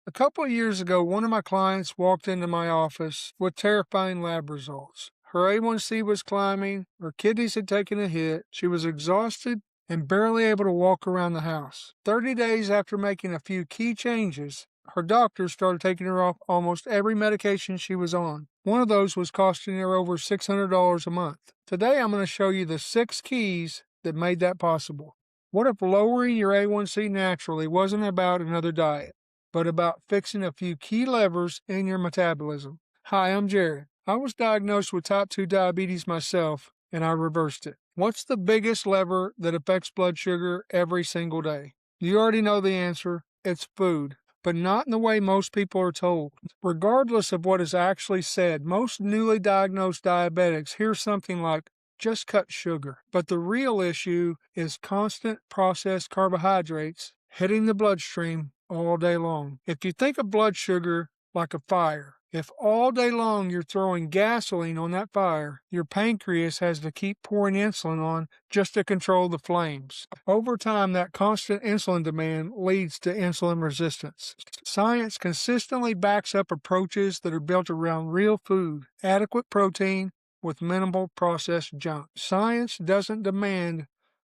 A couple of years ago, one of my clients walked into my office with terrifying lab results. Her A1C was climbing, her kidneys had taken a hit, she was exhausted and barely able to walk around the house. 30 days after making a few key changes, her doctor started taking her off almost every medication she was on. One of those was costing her over $600 a month. Today, I'm going to show you the 6 keys that made that possible. What if lowering your A1C naturally wasn't about another diet, but about fixing a few key levers in your metabolism? Hi, I'm Jared. I was diagnosed with type 2 diabetes myself, and I reversed it. What's the biggest lever that affects blood sugar every single day? You already know the answer. It's food, but not in the way most people are told. Regardless of what is actually said, most newly diagnosed diabetics hear something like, just cut sugar. But the real issue is constant processed carbohydrates hitting the bloodstream all day long. If you think of blood sugar like a fire, if all day long you're throwing gasoline on that fire, your pancreas has to keep pouring insulin on just to control the flames. Over time, that constant insulin demand leads to insulin resistance. Science consistently backs up approaches that are built around real food, adequate protein, with minimal processed junk. Science doesn't demand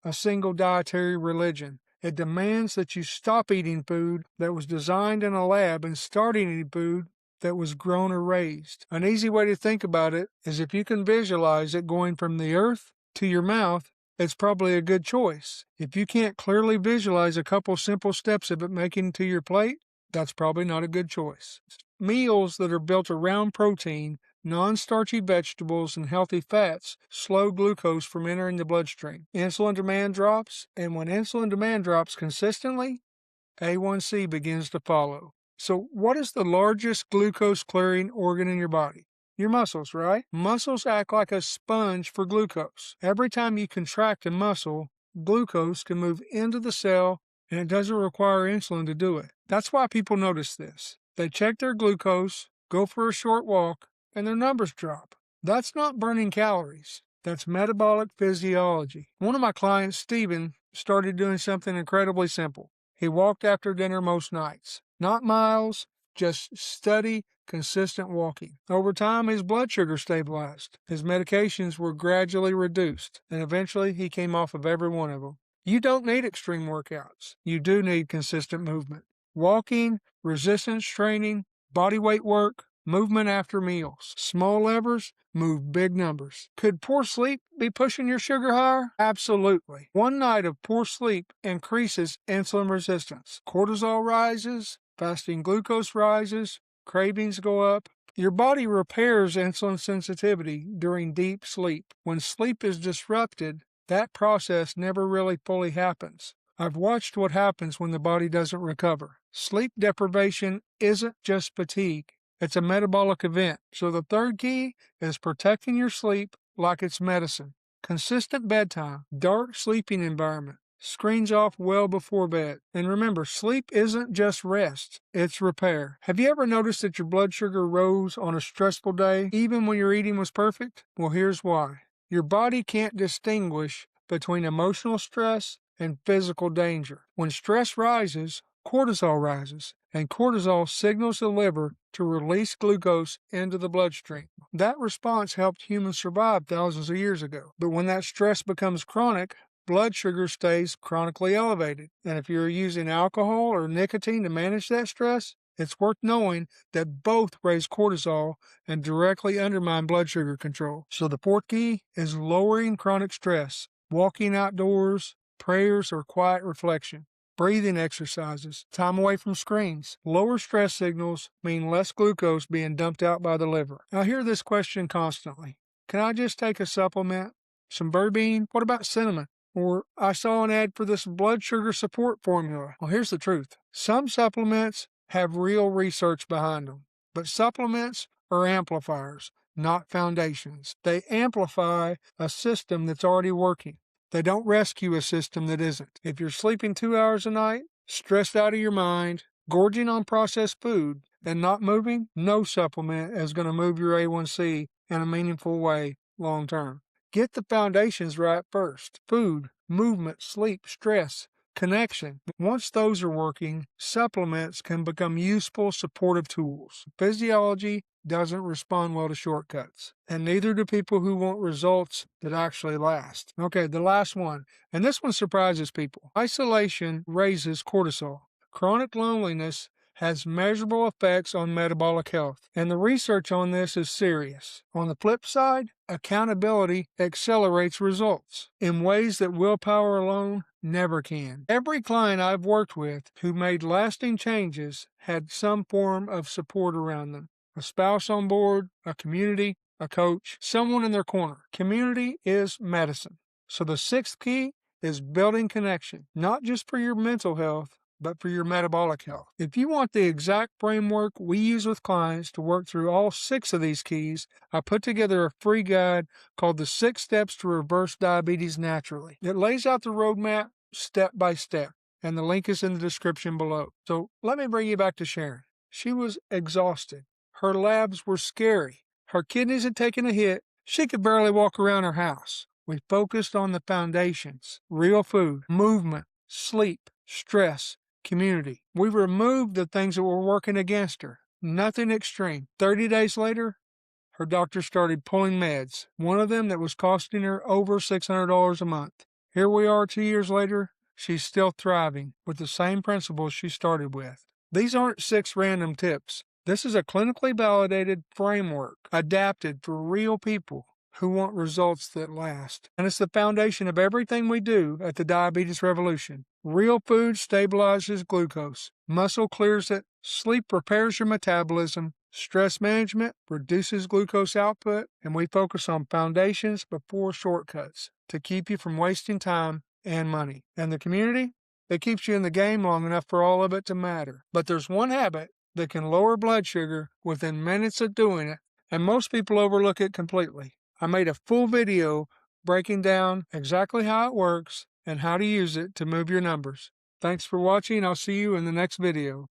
a single dietary religion. It demands that you stop eating food that was designed in a lab and start eating food that was grown or raised. An easy way to think about it is if you can visualize it going from the earth to your mouth, it's probably a good choice. If you can't clearly visualize a couple simple steps of it making it to your plate, that's probably not a good choice. Meals that are built around protein, non-starchy vegetables, and healthy fats slow glucose from entering the bloodstream. Insulin demand drops, and when insulin demand drops consistently, A1C begins to follow. So what is the largest glucose-clearing organ in your body? Your muscles, right? Muscles act like a sponge for glucose. Every time you contract a muscle, glucose can move into the cell, and it doesn't require insulin to do it. That's why people notice this. They check their glucose, go for a short walk, and their numbers drop. That's not burning calories. That's metabolic physiology. One of my clients, Stephen, started doing something incredibly simple. He walked after dinner most nights. Not miles, just steady, consistent walking. Over time, his blood sugar stabilized. His medications were gradually reduced, and eventually he came off of every one of them. You don't need extreme workouts. You do need consistent movement. Walking, resistance training, body weight work, movement after meals. Small levers move big numbers. Could poor sleep be pushing your sugar higher? Absolutely. One night of poor sleep increases insulin resistance. Cortisol rises, fasting glucose rises, cravings go up. Your body repairs insulin sensitivity during deep sleep. When sleep is disrupted, that process never really fully happens. I've watched what happens when the body doesn't recover. Sleep deprivation isn't just fatigue. It's a metabolic event. So the third key is protecting your sleep like it's medicine. Consistent bedtime, dark sleeping environment, screens off well before bed. And remember, sleep isn't just rest, it's repair. Have you ever noticed that your blood sugar rose on a stressful day, even when your eating was perfect? Well, here's why. Your body can't distinguish between emotional stress and physical danger. When stress rises, cortisol rises, and cortisol signals the liver to release glucose into the bloodstream. That response helped humans survive thousands of years ago. But when that stress becomes chronic, blood sugar stays chronically elevated. And if you're using alcohol or nicotine to manage that stress, it's worth knowing that both raise cortisol and directly undermine blood sugar control. So the fourth key is lowering chronic stress, walking outdoors, prayers, or quiet reflection. Breathing exercises, time away from screens. Lower stress signals mean less glucose being dumped out by the liver. I hear this question constantly. Can I just take a supplement? Some berberine? What about cinnamon? Or I saw an ad for this blood sugar support formula. Well, here's the truth. Some supplements have real research behind them, but supplements are amplifiers, not foundations. They amplify a system that's already working. They don't rescue a system that isn't. If you're sleeping 2 hours a night, stressed out of your mind, gorging on processed food, and not moving, no supplement is going to move your A1C in a meaningful way long term. Get the foundations right first. Food, movement, sleep, stress. connection. Once those are working, supplements can become useful supportive tools. Physiology doesn't respond well to shortcuts, and neither do people who want results that actually last. Okay, the last one, and this one surprises people. Isolation raises cortisol. Chronic loneliness has measurable effects on metabolic health, and the research on this is serious. On the flip side, accountability accelerates results in ways that willpower alone never can. Every client I've worked with who made lasting changes had some form of support around them. A spouse on board, a community, a coach, someone in their corner. Community is medicine. So the sixth key is building connection, not just for your mental health, but for your metabolic health. If you want the exact framework we use with clients to work through all 6 of these keys, I put together a free guide called The 6 Steps to Reverse Diabetes Naturally. It lays out the roadmap step by step, and the link is in the description below. So let me bring you back to Sharon. She was exhausted. Her labs were scary. Her kidneys had taken a hit. She could barely walk around her house. We focused on the foundations: real food, movement, sleep, stress, community. We removed the things that were working against her. Nothing extreme. 30 days later, her doctor started pulling meds, one of them that was costing her over $600 a month. Here we are 2 years later, she's still thriving with the same principles she started with. These aren't 6 random tips. This is a clinically validated framework adapted for real people who want results that last. And it's the foundation of everything we do at the Diabetes Revolution. Real food stabilizes glucose, muscle clears it, sleep repairs your metabolism, stress management reduces glucose output, and we focus on foundations before shortcuts to keep you from wasting time and money. And the community? It keeps you in the game long enough for all of it to matter. But there's one habit that can lower blood sugar within minutes of doing it, and most people overlook it completely. I made a full video breaking down exactly how it works and how to use it to move your numbers. Thanks for watching. I'll see you in the next video.